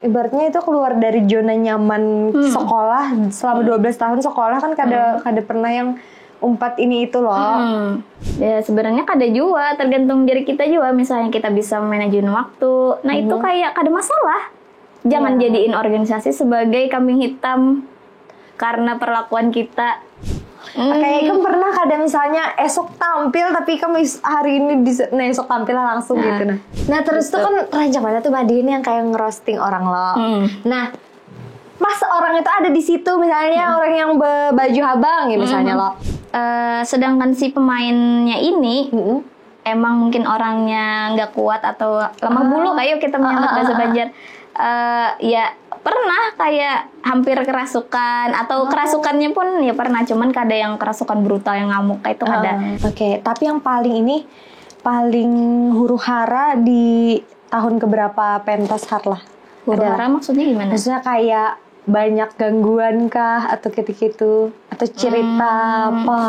ibaratnya itu keluar dari zona nyaman sekolah selama 12 tahun sekolah kan kada pernah yang umpat ini itu loh. Ya sebenarnya kada juga, tergantung diri kita juga. Misalnya kita bisa manajemen waktu, nah itu kayak kada masalah. Jangan jadiin organisasi sebagai kambing hitam karena perlakuan kita. Kayak kan pernah kada misalnya esok tampil tapi kamu hari ini esok tampil langsung gitu nah terus tuh kan rancangannya tuh Madin yang kayak ngerosting orang lo. Nah pas orang itu ada di situ misalnya orang yang baju abang ya misalnya lo. Sedangkan si pemainnya ini emang mungkin orangnya nggak kuat atau lemah bulu kayak kita menyambut bahasa Banjar. Ya pernah kayak hampir kerasukan atau kerasukannya pun ya pernah, cuman kada yang kerasukan brutal yang ngamuk kayak itu kada. Oke, tapi yang paling huru hara di tahun keberapa pentas Harlah? Huru hara maksudnya gimana? Maksudnya kayak banyak gangguan kah atau gitu atau cerita apa?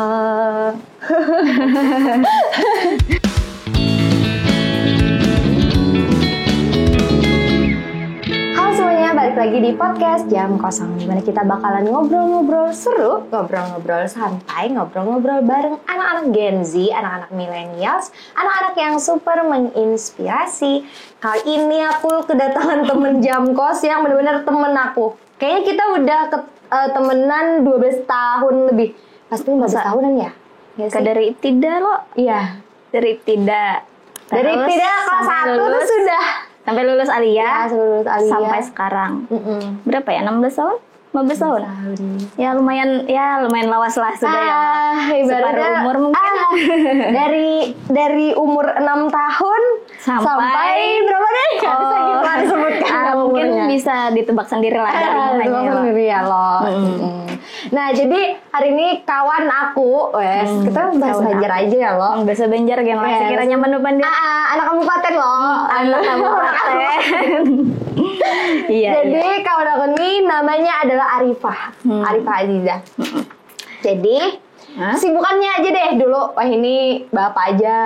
Balik lagi di podcast Jam Kosong, dimana kita bakalan ngobrol-ngobrol seru, ngobrol-ngobrol santai, ngobrol-ngobrol bareng anak-anak Gen Z, anak-anak millennials, anak-anak yang super menginspirasi. Kali ini aku kedatangan temen Jam Kos yang benar-benar temen aku. Kayaknya kita udah temenan 12 tahun lebih. Pasti 15 tahunan ya? Dari Ibtida lo? Iya. Dari Ibtida. Dari Ibtida kelas 1 tuh sudah. Sampai lulus Alia, sampai sekarang. Berapa ya? 16 tahun? 15 tahun? Ya lumayan lawas lah sudah ya. Separuh umur mungkin. Dari umur 6 tahun sampai berapa deh? Gak bisa kita disebutkan. Mungkin bisa ditebak sendiri lah dari tebak sendiri ya loh. Nah jadi hari ini kawan aku, kita bahas Banjar aja ya loh. Bahasa Banjar gimana? Sekiranya menupan dia. Anak kabupaten loh. Anak kabupaten. Iya. Jadi kawan aku ini namanya adalah Arifah Aziza. Jadi sibukannya aja deh dulu. Wah ini bapak aja.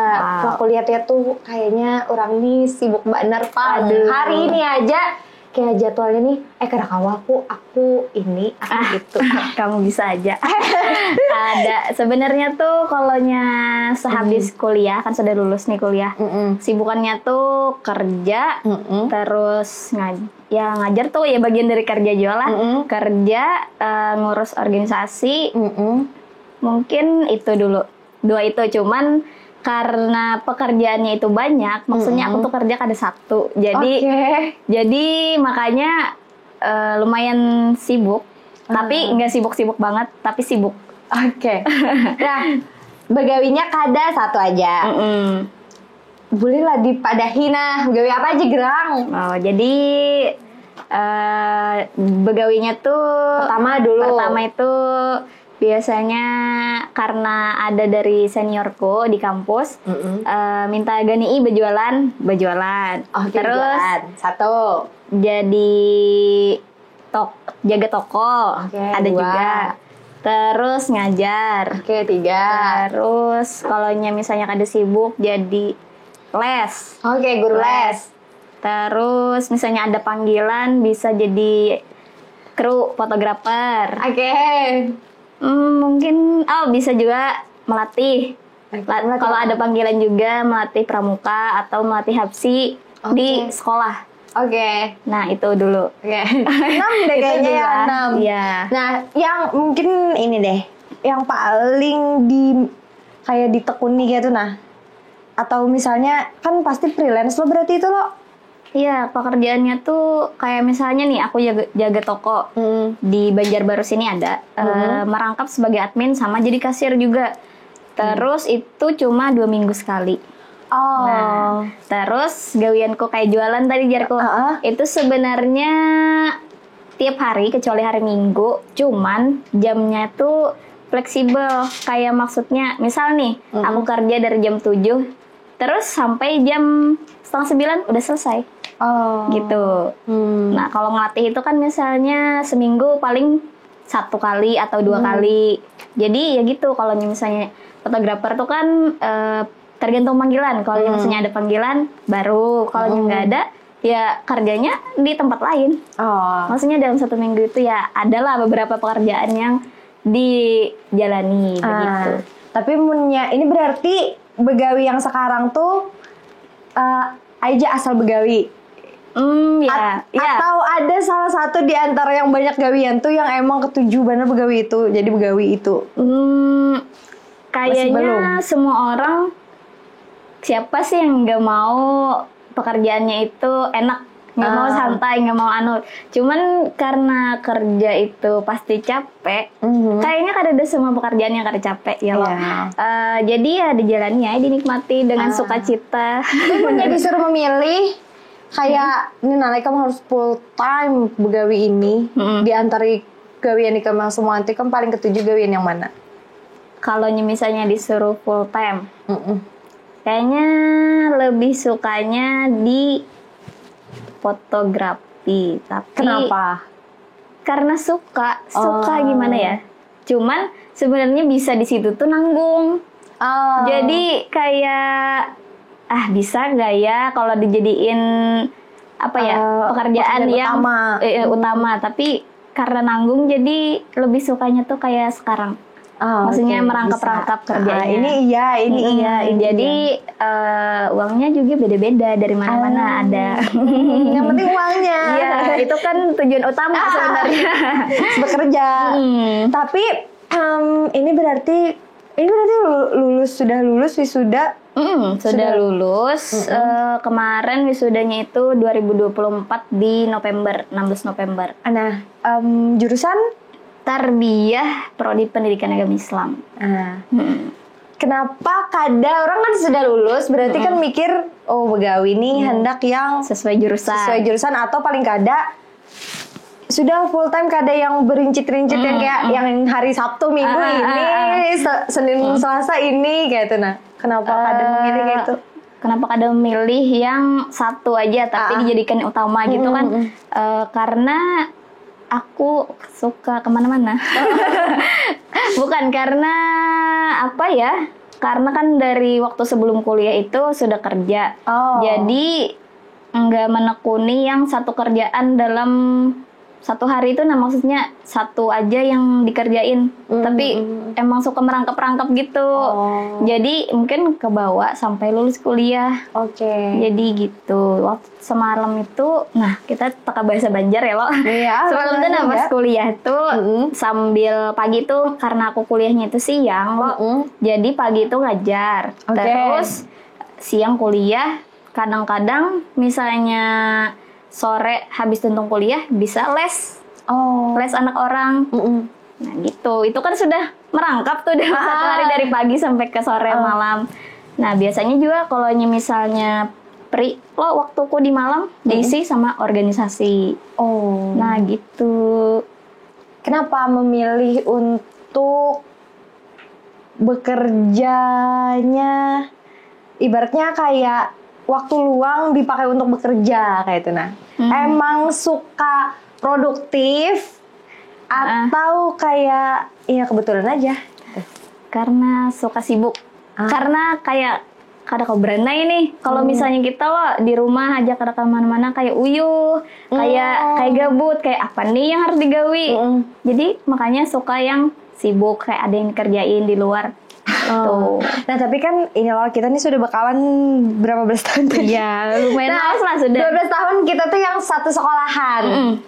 Aku lihat-lihat tuh kayaknya orang ini sibuk bener Pak. Hari ini aja kayak jadwalnya nih, kada aku ini, aku gitu. Kamu bisa aja. Ada. Sebenarnya tuh kalonya sehabis kuliah, kan sudah lulus nih kuliah. Sibukannya tuh kerja, terus ngajar tuh ya bagian dari kerja juga lah. Kerja, ngurus organisasi. Mungkin itu dulu. 2 itu cuman karena pekerjaannya itu banyak, maksudnya aku tuh kerja kada satu, jadi makanya lumayan sibuk, tapi nggak sibuk-sibuk banget, tapi sibuk. Nah, begawinya kada satu aja. Boleh lah dipadahin begawi apa aja gerang. Jadi begawinya tuh pertama itu biasanya karena ada dari seniorku di kampus minta gani berjualan. Terus satu jadi jaga toko, ada 2. Juga terus ngajar, 3. Terus kalau misalnya ada sibuk jadi les, guru les. Terus misalnya ada panggilan bisa jadi kru fotografer. Mungkin bisa juga melatih. Kalau ada panggilan juga melatih pramuka atau melatih hapsi di sekolah. Nah itu dulu. 6 deh kayaknya ya 6. Iya. Nah yang mungkin ini deh, yang paling kayak ditekuni gitu atau misalnya kan pasti freelance lo berarti itu lo. Iya, pekerjaannya tuh kayak misalnya nih aku jaga toko di Banjarbaru sini ada merangkap sebagai admin sama jadi kasir juga. Terus itu cuma 2 minggu sekali. Nah, terus gawianku kayak jualan tadi Jarko. Itu sebenarnya tiap hari kecuali hari Minggu, cuman jamnya tuh fleksibel. Kayak maksudnya misal nih aku kerja dari jam 7 terus sampai jam 8:30 udah selesai. Gitu. Nah kalau ngelatih itu kan misalnya seminggu paling 1 kali atau 2 kali. Jadi ya gitu. Kalau misalnya fotografer tuh kan tergantung panggilan. Kalau misalnya ada panggilan baru. Kalau nggak ada ya kerjanya di tempat lain. Maksudnya dalam 1 minggu itu ya adalah beberapa pekerjaan yang dijalani begitu. Tapi ini berarti begawi yang sekarang tuh aja asal begawi. Ya. Atau ada salah satu di antara yang banyak gawian tuh yang emang ketujuh bener begawi itu, jadi begawi itu. Kayaknya semua orang, siapa sih yang nggak mau pekerjaannya itu enak, nggak mau santai, nggak mau cuman karena kerja itu pasti capek. Kayaknya kan ada semua pekerjaan yang kada capek ya loh. Jadi ya dijalani ya, dinikmati dengan sukacita. Punya disuruh memilih kayak ini nanti kamu harus full time begawi ini, di antara gawian di kamu semua nanti kamu paling ketujuh gawian yang mana? Kalau misalnya disuruh full time, kayaknya lebih sukanya di fotografi. Tapi kenapa? Karena suka gimana ya? Cuman sebenarnya bisa di situ tuh nanggung. Jadi kayak bisa nggak ya kalau dijadiin pekerjaan yang utama, tapi karena nanggung jadi lebih sukanya tuh kayak sekarang. Maksudnya merangkap-rangkap kerjanya. Ini iya. Jadi uangnya juga beda-beda, dari mana-mana ada. Yang penting uangnya. Iya, itu kan tujuan utama sebenarnya. Bekerja. Tapi ini berarti sudah lulus wisuda. Sudah lulus. Kemarin wisudanya itu 2024 di November, 16 November. Nah, jurusan Tarbiyah, Prodi Pendidikan Agama Islam. Kenapa orang kan sudah lulus, berarti kan mikir, begawi nih hendak yang sesuai jurusan atau paling kada sudah full time, kada yang berincit-rincit yang kayak yang hari Sabtu Minggu ini, Senin Selasa ini kayak itu. Nah, kenapa kada memilih kayak itu? Kenapa kada memilih yang satu aja tapi dijadikan utama gitu kan? Karena aku suka kemana-mana. Bukan karena karena kan dari waktu sebelum kuliah itu sudah kerja. Jadi nggak menekuni yang satu kerjaan dalam satu hari itu. Nah, maksudnya satu aja yang dikerjain, tapi emang suka merangkap-rangkap gitu. Jadi mungkin kebawa sampai lulus kuliah. Jadi gitu. Waktu semalam itu, kita pakai bahasa Banjar ya lo. Semalam tuh pas kuliah tuh sambil pagi tuh, karena aku kuliahnya itu siang lo. Jadi pagi itu ngajar, terus siang kuliah. Kadang-kadang misalnya sore habis tuntung kuliah bisa les anak orang. Nah gitu, itu kan sudah merangkap tuh dalam satu hari dari pagi sampai ke sore malam. Nah biasanya juga kalau misalnya waktuku di malam diisi sama organisasi. Nah gitu. Kenapa memilih untuk bekerjanya, ibaratnya kayak waktu luang dipakai untuk bekerja kayak itu? Emang suka produktif atau kayak kebetulan aja? Karena suka sibuk. Karena kayak kada kau berenai nih. Kalau misalnya kita di rumah aja kada kemana-mana, kayak uyuh, kayak gabut, kayak apa nih yang harus digawi. Jadi makanya suka yang sibuk, kayak ada yang dikerjain di luar. Nah tapi kan ini loh, kita nih sudah bakalan berapa belas tahun tuh? Ya lumayan lama lah sudah. 12 tahun kita tuh yang satu sekolahan.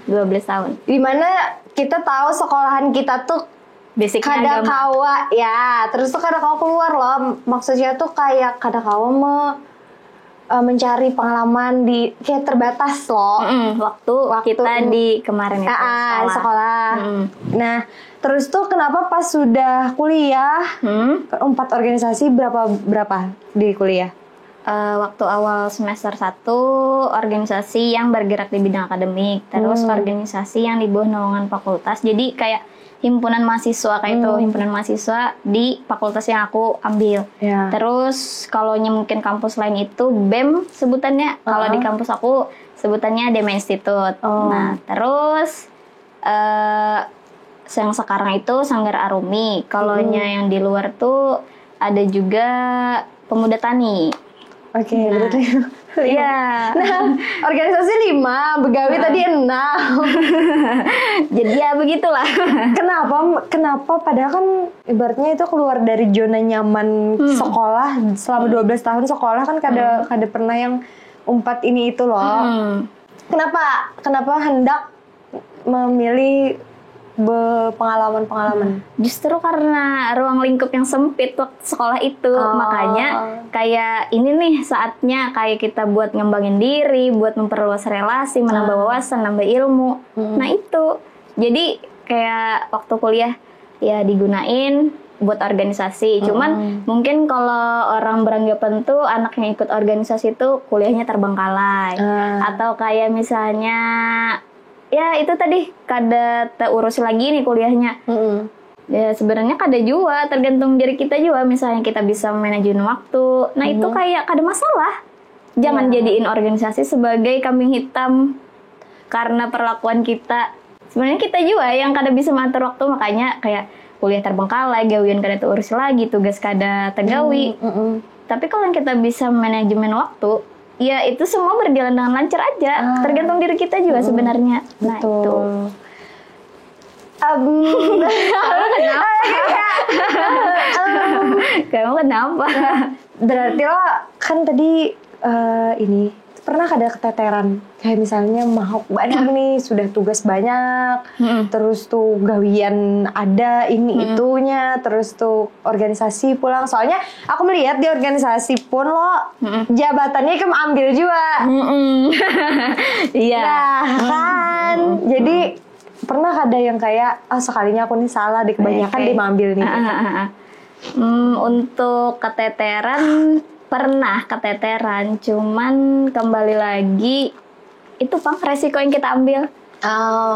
12 tahun. Dimana kita tahu sekolahan kita tuh basicnya kada kawa ya, terus tuh kada kawa keluar loh. Maksudnya tuh kayak kada kawa mencari pengalaman di kayak terbatas loh. Waktu kita di kemarin itu sekolah. Nah terus tuh kenapa pas sudah kuliah 4 organisasi berapa di kuliah? Waktu awal semester 1 organisasi yang bergerak di bidang akademik, terus organisasi yang di bawah naungan fakultas. Jadi kayak himpunan mahasiswa kayak itu, himpunan mahasiswa di fakultas yang aku ambil. Terus kalau mungkin kampus lain itu BEM sebutannya. Kalau di kampus aku sebutannya Dema Institute. Nah terus yang sekarang itu Sanggar Arumi. Kalau yang di luar tuh ada juga Pemuda Tani. Berarti Iya. Nah, organisasi 5, begawi tadi 6. Jadi ya begitulah. Kenapa padahal kan ibaratnya itu keluar dari zona nyaman sekolah selama 12 tahun sekolah kan kada pernah yang umpat ini itu loh. Kenapa hendak memilih pengalaman-pengalaman? Justru karena ruang lingkup yang sempit waktu sekolah itu, makanya kayak ini nih saatnya kayak kita buat ngembangin diri, buat memperluas relasi, menambah wawasan, nambah ilmu. Nah itu, jadi kayak waktu kuliah ya digunain buat organisasi. Cuman mungkin kalau orang beranggapan tuh anak yang ikut organisasi itu kuliahnya terbengkalai, atau kayak misalnya ya itu tadi kada terurus lagi nih kuliahnya. Ya sebenarnya kada juga, tergantung diri kita juga. Misalnya kita bisa manajemen waktu, nah itu kayak kada masalah. Jangan jadiin organisasi sebagai kambing hitam karena perlakuan kita. Sebenarnya kita juga yang kada bisa mengatur waktu, makanya kayak kuliah terbengkalai, gawian kada terurus lagi, tugas kada tergawi. Tapi kalau yang kita bisa manajemen waktu, ya itu semua berjalan dengan lancar aja. Tergantung diri kita juga sebenarnya. Nah itu. Kamu kenapa? Berarti lo kan tadi ini pernah ada keteteran kayak misalnya mahok banyak nih, sudah tugas banyak, terus tuh gawian ada ini itunya, terus tuh organisasi pulang. Soalnya aku melihat di organisasi pun lo jabatannya kamu ambil juga. Iya. Nah kan, jadi pernah ada yang kayak sekalinya aku nih salah, di kebanyakan dia mengambil nih. Untuk keteteran pernah keteteran, cuman kembali lagi itu resiko yang kita ambil.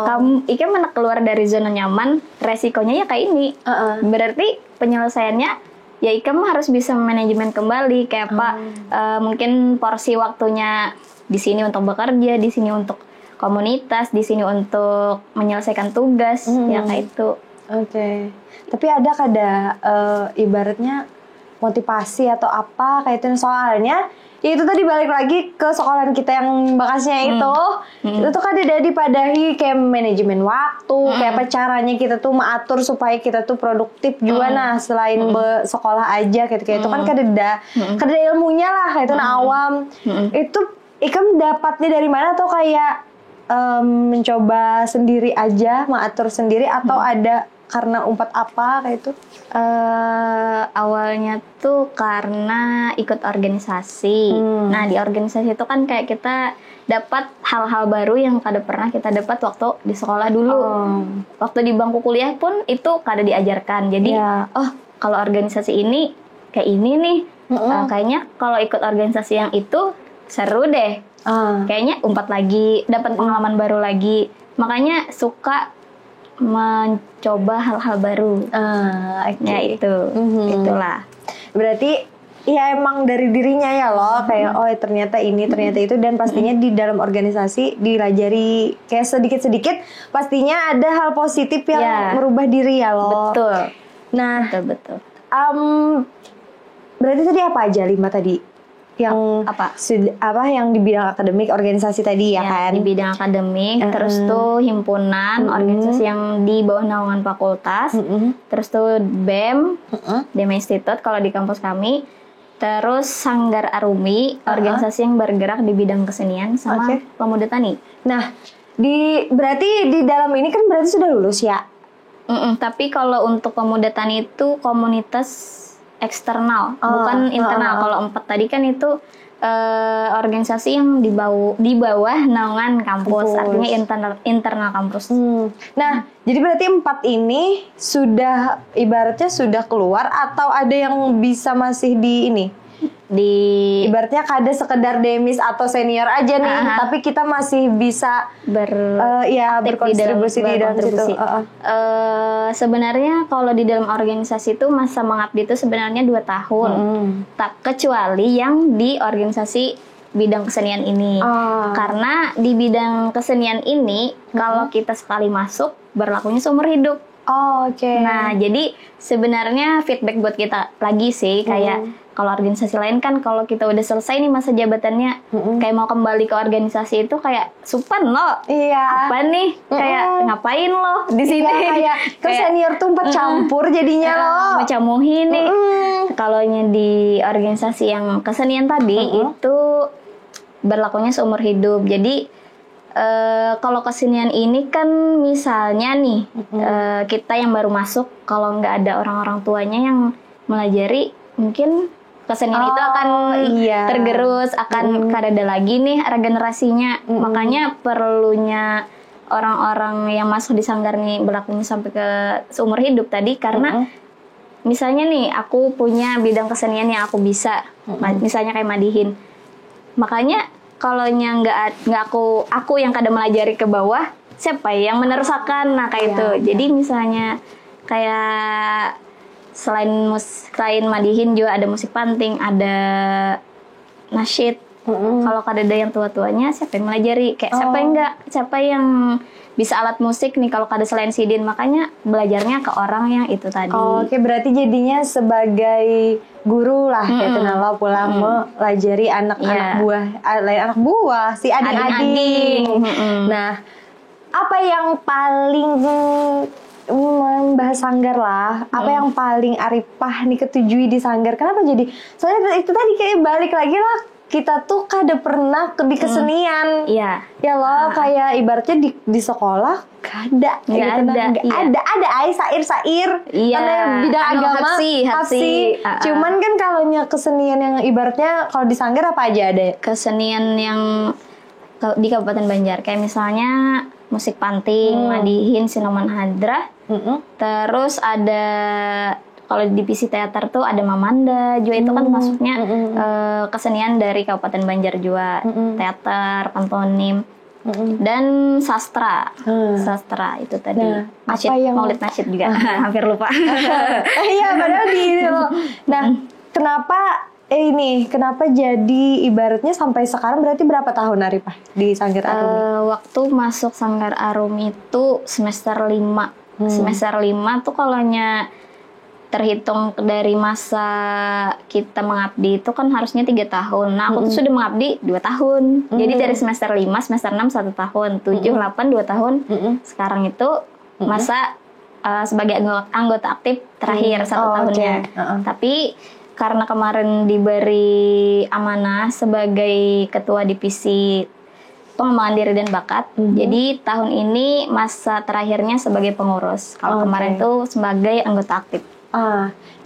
Kamu ikan mana keluar dari zona nyaman, resikonya ya kayak ini. Berarti penyelesaiannya ya Ikam harus bisa manajemen kembali kayak apa, mungkin porsi waktunya di sini untuk bekerja, di sini untuk komunitas, di sini untuk menyelesaikan tugas, ya kayak itu. Oke. Tapi ada kada ibaratnya motivasi atau apa kayak itu, soalnya ya itu tadi balik lagi ke sekolahan kita yang bekasnya itu tuh kan ada dipadahi kayak manajemen waktu, kayak apa caranya kita tuh mengatur supaya kita tuh produktif juga. Nah selain sekolah aja kayak itu kan kada ilmunya lah kayak itu awam. Itu Ikam dapatnya dari mana tuh, kayak mencoba sendiri aja, mengatur sendiri, atau ada karena umpat apa kayak itu? Awalnya tuh karena ikut organisasi. Nah di organisasi itu kan kayak kita dapat hal-hal baru yang kada pernah kita dapat waktu di sekolah dulu. Waktu di bangku kuliah pun itu kada diajarkan. Jadi kalau organisasi ini kayak ini nih, kayaknya kalau ikut organisasi yang itu seru deh. Kayaknya umpat lagi, dapat pengalaman baru lagi. Makanya suka mencoba hal-hal baru. Ya itu, itulah. Berarti ya emang dari dirinya ya loh, kayak ternyata ini, ternyata itu, dan pastinya di dalam organisasi dilajari kayak sedikit-sedikit pastinya ada hal positif yang merubah diri ya loh. Betul. Nah, betul. Berarti tadi apa aja 5 tadi? Yang yang di bidang akademik, organisasi tadi ya kan? Di bidang akademik, terus tuh himpunan, organisasi yang di bawah naungan fakultas, terus tuh BEM, BEM Institute kalau di kampus kami, terus Sanggar Arumi, organisasi yang bergerak di bidang kesenian, sama Pemuda Tani. Nah, berarti di dalam ini kan berarti sudah lulus ya? Tapi kalau untuk Pemuda Tani itu komunitas eksternal, bukan internal. Kalau 4 tadi kan itu organisasi yang di bawah naungan kampus, artinya internal kampus. Nah, jadi berarti 4 ini sudah ibaratnya sudah keluar, atau ada yang bisa masih di ini? Ibaratnya kada sekedar demis atau senior aja nih, tapi kita masih bisa berkontribusi di dalam situ. Sebenarnya kalau di dalam organisasi itu masa mengabdi itu sebenarnya 2 tahun. Kecuali yang di organisasi bidang kesenian ini. Karena di bidang kesenian ini kalau kita sekali masuk berlakunya seumur hidup. Nah, jadi sebenarnya feedback buat kita lagi sih kayak kalau organisasi lain kan kalau kita udah selesai nih masa jabatannya, kayak mau kembali ke organisasi itu kayak supan lo. Iya. Apa nih? Kayak ngapain lo di sini? Kayak ke senior tuh campur jadinya lo. Mecamuhin nih. Kalau di organisasi yang kesenian tadi itu berlakunya seumur hidup. Jadi kalau kesenian ini kan misalnya nih kita yang baru masuk, kalau nggak ada orang-orang tuanya yang melajari, mungkin kesenian itu akan tergerus, akan kareda lagi nih regenerasinya. Makanya perlunya orang-orang yang masuk di sanggar nih berlakunya sampai ke seumur hidup tadi, karena misalnya nih aku punya bidang kesenian yang aku bisa, misalnya kayak madihin. Makanya kalau nggak aku yang kadang melajari ke bawah, siapa yang meneruskan? Nah kayak itu. Jadi misalnya kayak selain madihin juga ada musik panting, ada nasyid. Kalau ada yang tua-tuanya, siapa yang melajari? Kayak siapa yang bisa alat musik nih kalau ada selain sidin. Makanya belajarnya ke orang yang itu tadi. Oke, berarti jadinya sebagai guru lah gitu. Nah, lo pulang melajari anak buah, si adik-adik. Nah, apa yang paling membahas sanggar lah, apa yang paling Arifah nih ketujui di sanggar? Kenapa jadi? Soalnya itu tadi kayak balik lagi lah, kita tuh kada pernah di kesenian. Iya. Ya loh, kayak ibaratnya di sekolah kada ada sair karena bidang agama hapsi. Cuman kan kalau kesenian yang ibaratnya kalau di sanggar apa aja ada? Kesenian yang di Kabupaten Banjar kayak misalnya musik panting, madihin, sinoman hadrah. Terus ada kalau di divisi teater tuh ada Mamanda juga, itu kan masuknya kesenian dari Kabupaten Banjar juga. Teater, pantomim, dan sastra. Sastra itu tadi. Nasyid, Maulid Nasyid juga. Hampir lupa. Iya, padahal di Nah, kenapa jadi ibaratnya sampai sekarang berarti berapa tahun Arifah di Sanggar Arumi? Waktu masuk Sanggar Arumi itu semester 5. Semester 5 tuh kalau terhitung dari masa kita mengabdi itu kan harusnya 3 tahun. Nah, aku tuh sudah mengabdi 2 tahun. Jadi dari semester 5, semester 6 1 tahun, 7, 8 2 tahun. Sekarang itu masa sebagai anggota aktif terakhir 1 tahunnya. Tapi karena kemarin diberi amanah sebagai ketua divisi pengembangan diri dan bakat, jadi tahun ini masa terakhirnya sebagai pengurus. Kalau kemarin tuh sebagai anggota aktif.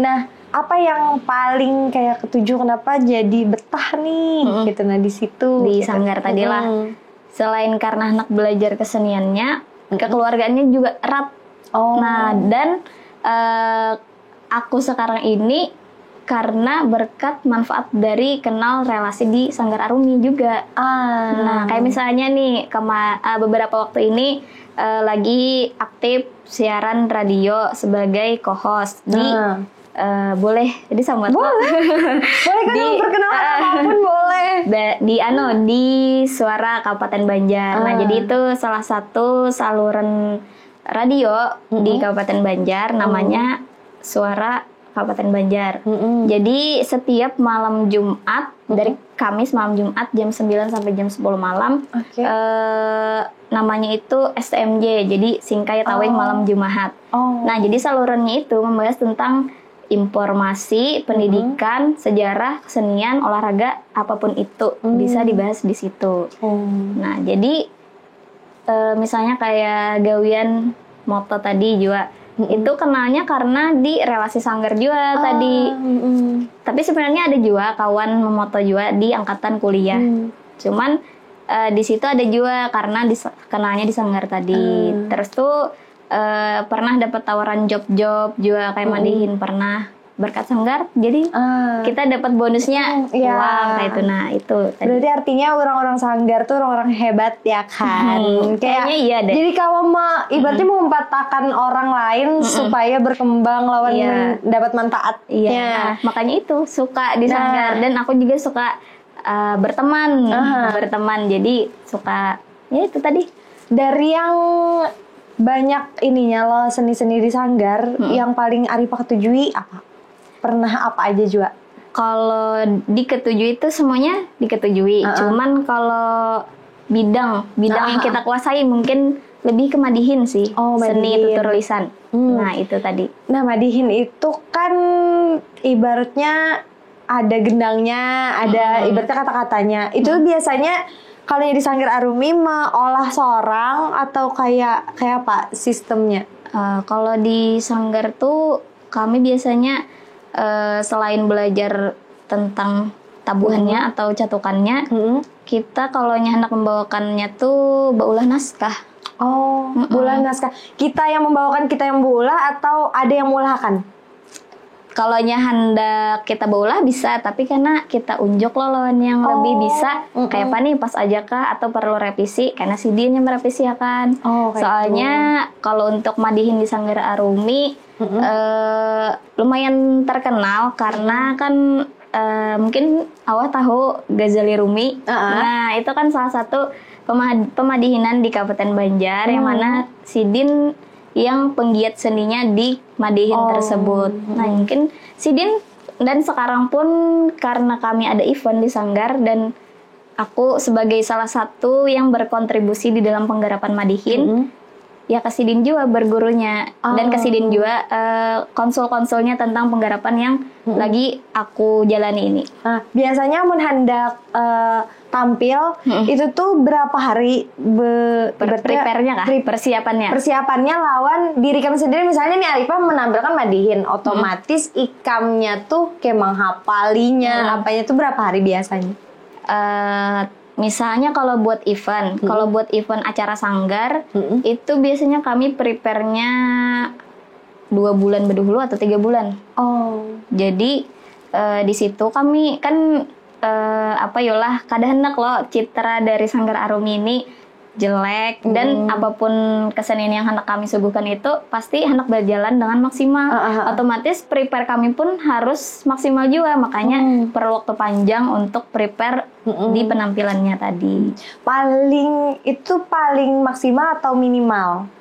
Nah, apa yang paling kayak ketujuh kenapa jadi betah nih gitu, nah di situ di sanggar tadi lah. Selain karena anak belajar keseniannya, kekeluargaannya juga erat. Nah, dan aku sekarang ini karena berkat manfaat dari kenal relasi di Sanggar Arumi juga. Nah, kayak misalnya nih beberapa waktu ini lagi aktif siaran radio sebagai co-host di boleh disambut boleh kan perkenalan apapun boleh di Suara Kabupaten Banjar. Nah, jadi itu salah satu saluran radio di Kabupaten Banjar, namanya Suara Kabupaten Banjar. Jadi setiap malam Jumat, dari Kamis malam Jumat jam 9 sampai jam 10 malam, namanya itu STMJ, jadi Singkai Taweng Malam Jumahat. Nah, jadi salurannya itu membahas tentang informasi, pendidikan, sejarah, kesenian, olahraga, apapun itu bisa dibahas di situ. Nah, jadi misalnya kayak gawian moto tadi juga, itu kenalnya karena di relasi sanggar juga tadi. Tapi sebenarnya ada juga kawan memoto juga di angkatan kuliah. Cuman di situ ada juga karena kenalnya di sanggar tadi. Terus tuh pernah dapat tawaran job-job juga kayak mandihin pernah. Berkat sanggar, jadi kita dapat bonusnya uang kayak itu. Nah, itu tadi. Berarti artinya orang-orang sanggar tuh orang-orang hebat ya kan? Kayaknya iya deh. Jadi kalau ibaratnya memanfaatkan orang lain supaya berkembang lawan dapat manfaat. Iya. Makanya itu suka di sanggar, dan aku juga suka berteman. Jadi suka ya itu tadi. Dari yang banyak ininya lo seni-seni di sanggar, yang paling Arifah ketujui apa? Pernah apa aja juga? Kalau diketujui itu semuanya diketujui. Cuman kalau bidang yang kita kuasai mungkin lebih ke madihin sih. Seni tutur lisan. Nah, itu tadi. Nah, madihin itu kan ibaratnya ada gendangnya, ada ibaratnya kata-katanya. Itu biasanya kalau yang di Sanggar Arumi olah seorang atau kayak apa sistemnya? Kalau di Sanggar tuh kami biasanya selain belajar tentang tabuhannya atau catukannya, kita kalau hendak membawakannya tuh baulah naskah. Baulah naskah. Kita yang membawakan, kita yang baulah atau ada yang mengulahkan? Kalau hendak kita baulah bisa, tapi karena kita unjuk loh lawan yang lebih bisa, kayak apa nih pas aja kah atau perlu revisi, karena si dia yang merevisi ya kan. Soalnya kalau untuk madihin di Sanggar Arumi lumayan terkenal karena kan mungkin awal tahu Ghazali Rumi. Nah, itu kan salah satu pemadihinan di Kabupaten Banjar yang mana Sidin yang penggiat seninya di madihin tersebut. Nah, mungkin Sidin dan sekarang pun karena kami ada event di Sanggar dan aku sebagai salah satu yang berkontribusi di dalam penggarapan madihin, ya ke Sidin juga bergurunya dan ke Sidin juga konsul-konsulnya tentang penggarapan yang lagi aku jalani ini. Biasanya mun hendak tampil itu tuh berapa hari prepare-nya kah? Persiapannya lawan diri kami sendiri. Misalnya nih Arifah menampilkan madihin, otomatis ikamnya tuh kayak menghafalinya apanya tuh berapa hari biasanya? Misalnya kalau buat event, acara Sanggar, itu biasanya kami prepare-nya 2 bulan berdahulu atau 3 bulan. Jadi di situ kami kan kada hendak loh citra dari Sanggar Arumi ini jelek dan apapun kesenian yang hendak kami suguhkan itu pasti hendak berjalan dengan maksimal. Otomatis prepare kami pun harus maksimal juga, makanya perlu waktu panjang untuk prepare di penampilannya tadi. Paling maksimal atau minimal?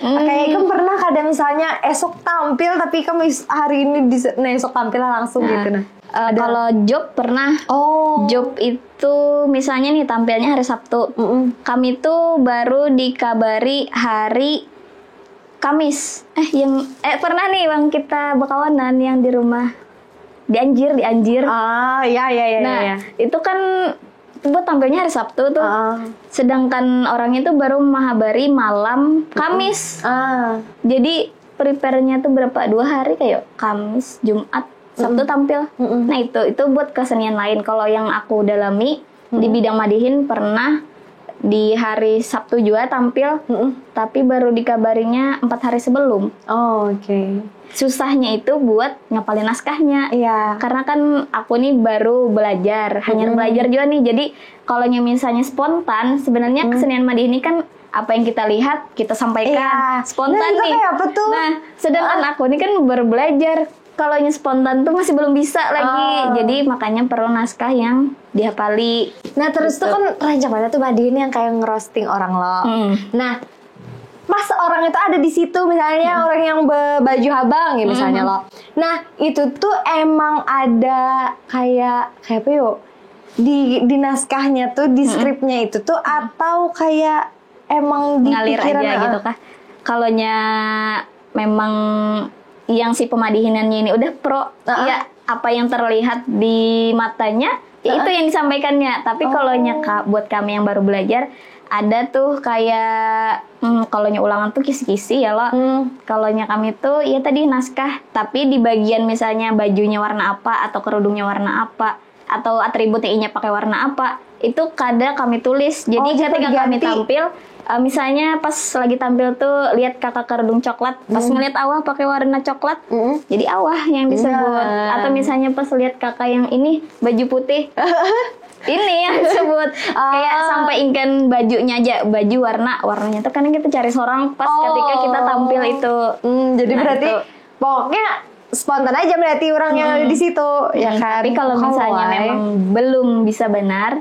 Kayak kan pernah kada misalnya esok tampil tapi kamu hari ini esok tampil langsung gitu nah. Kalau job pernah. Job itu misalnya nih tampilnya hari Sabtu. Kami tuh baru dikabari hari Kamis. Pernah nih Bang kita bekawanan yang di rumah di Anjir. Nah, itu kan buat tampilnya hari Sabtu tuh. Sedangkan orangnya tuh baru menghabari malam Kamis. Jadi prepare-nya tuh berapa? 2 hari kayak Kamis, Jumat, Sabtu tampil. Nah, itu buat kesenian lain. Kalau yang aku dalami di bidang madihin pernah di hari Sabtu juga tampil, tapi baru dikabarinya 4 hari sebelum. Susahnya itu buat ngapalin naskahnya. Karena kan aku nih baru belajar, hanya belajar juga nih. Jadi kalau misalnya spontan, sebenarnya kesenian madihin ini kan apa yang kita lihat kita sampaikan spontan nih. Nah, sedangkan aku ini kan baru belajar. Kalau spontan tuh masih belum bisa lagi. Jadi makanya perlu naskah yang dihafali. Nah, terus tuh kan rancangannya tuh madihin yang kayak ngerosting orang loh. Nah, pas orang itu ada di situ misalnya orang yang baju habang ya misalnya loh. Nah, itu tuh emang ada kayak apa yuk? Di naskahnya tuh, di skripnya itu tuh atau kayak emang di ngalir aja gitu kah? Kalaunya memang yang si pemadihinannya ini udah pro, ya apa yang terlihat di matanya, ya itu yang disampaikannya. Tapi kalau buat kami yang baru belajar, ada tuh kayak kalau ulangan tuh kisi-kisi ya loh. Kalau kami tuh ya tadi naskah, tapi di bagian misalnya bajunya warna apa atau kerudungnya warna apa atau atributnya pakai warna apa, itu kadang kami tulis. Jadi ketika kami tampil, misalnya pas lagi tampil tuh lihat kakak kerudung coklat, pas ngeliat awah pakai warna coklat, jadi awah yang disebut. Atau misalnya pas lihat kakak yang ini baju putih, ini yang disebut. Kayak sampai ingkan bajunya aja, baju warnanya tuh kan kita cari seorang pas ketika kita tampil itu. Jadi berarti pokoknya spontan aja berarti orang yang ada di situ, ya kan? Tapi kalau misalnya memang belum bisa benar,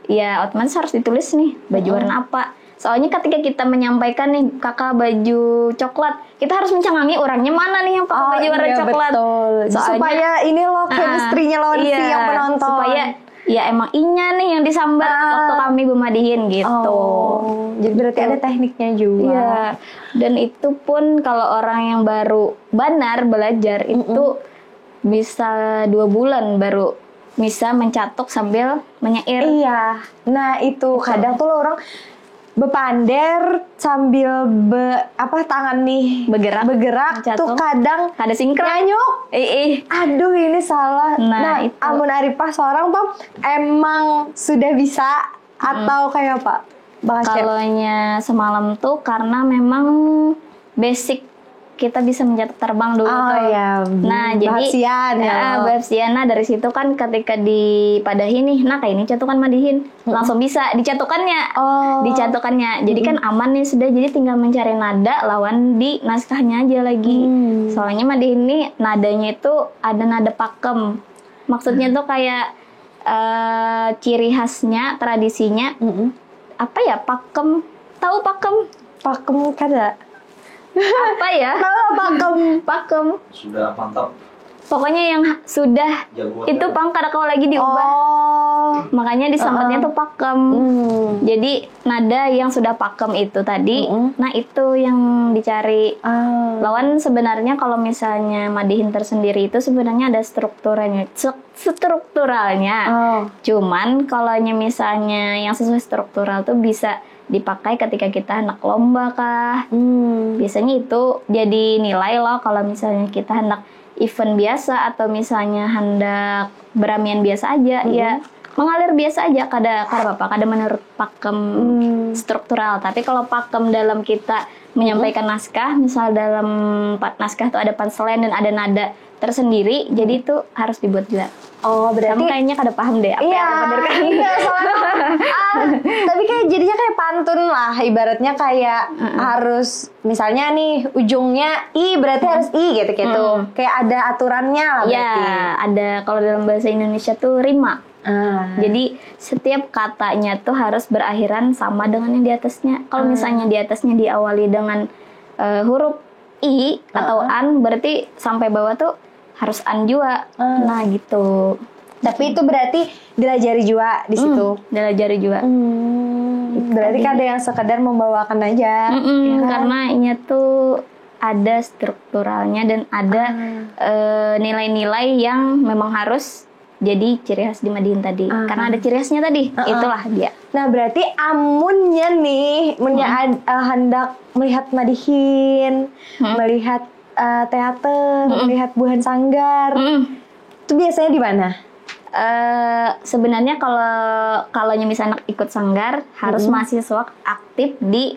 ya otomatis harus ditulis nih baju warna apa. Soalnya ketika kita menyampaikan nih kakak baju coklat, kita harus mencengangi orangnya mana nih yang pakai baju warna coklat. Betul. Soalnya, supaya ini loh chemistry-nya lawan si yang penonton. Supaya ya emang inya nih yang disambar waktu kami memadihin gitu. Jadi berarti ada tekniknya juga. Iya. Dan itu pun kalau orang yang baru benar belajar itu bisa 2 bulan baru bisa mencatuk sambil menyair. Iya. Nah itu kadang tuh orang bepander sambil tangan nih bergerak tuh kadang ada sinkron nyanyuk. Aduh ini salah. Nah itu. amun Arifah seorang tuh emang sudah bisa atau kayak apa? Kalonya semalam tuh karena memang basic kita bisa menjatuh terbang dulu tuh. Iya. Nah jadi Babsian, dari situ kan ketika dipadahin nih, nah kayak ini catukan madihin langsung bisa dicatukannya. Jadi kan aman nih sudah, jadi tinggal mencari nada lawan di naskahnya aja lagi. Soalnya madihin nih nadanya itu ada nada pakem. Maksudnya tuh kayak ciri khasnya, tradisinya apa ya, pakem. Tahu pakem? Pakem kada. Apa ya? Pakem. Sudah mantap. Pokoknya yang sudah Jagoan itu pangkar kalau lagi diubah. Makanya disambutnya tuh pakem. Jadi nada yang sudah pakem itu tadi, nah itu yang dicari. Lawan sebenarnya kalau misalnya madihin tersendiri itu sebenarnya ada strukturalnya. Cuman kalau misalnya yang sesuai struktural tuh bisa dipakai ketika kita hendak lomba kah. Biasanya itu jadi nilai loh kalau misalnya kita hendak event biasa atau misalnya hendak beramian biasa aja, ya mengalir biasa aja, kada menurut pakem struktural. Tapi kalau pakem dalam kita menyampaikan naskah, misal dalam naskah tuh ada punchline dan ada nada tersendiri, jadi itu harus dibuat juga. Berarti kamu kayaknya kada paham deh apa yang aku benerkan. Iya, tapi kayak jadinya kayak pantun lah, ibaratnya kayak harus misalnya nih ujungnya i berarti harus i gitu. Kayak ada aturannya lah berarti. Ya, ada kalau dalam bahasa Indonesia tuh rima. Jadi setiap katanya tuh harus berakhiran sama dengan yang di atasnya. Kalau misalnya di atasnya diawali dengan huruf i atau an, berarti sampai bawah tuh harus an juga. Nah gitu. Tapi itu berarti dilajari juga di situ. Dilajari juga. Berarti kan ada yang sekedar membawakan aja. Ya kan? Karena ini tuh ada strukturalnya dan ada nilai-nilai yang memang harus jadi ciri khas di madihin tadi. Karena ada ciri khasnya tadi. Itulah dia. Nah berarti amunnya nih hendak melihat madihin, melihat teater, melihat buhan sanggar, itu biasanya di mana? Sebenarnya kalau misalnya ikut sanggar harus mahasiswa aktif di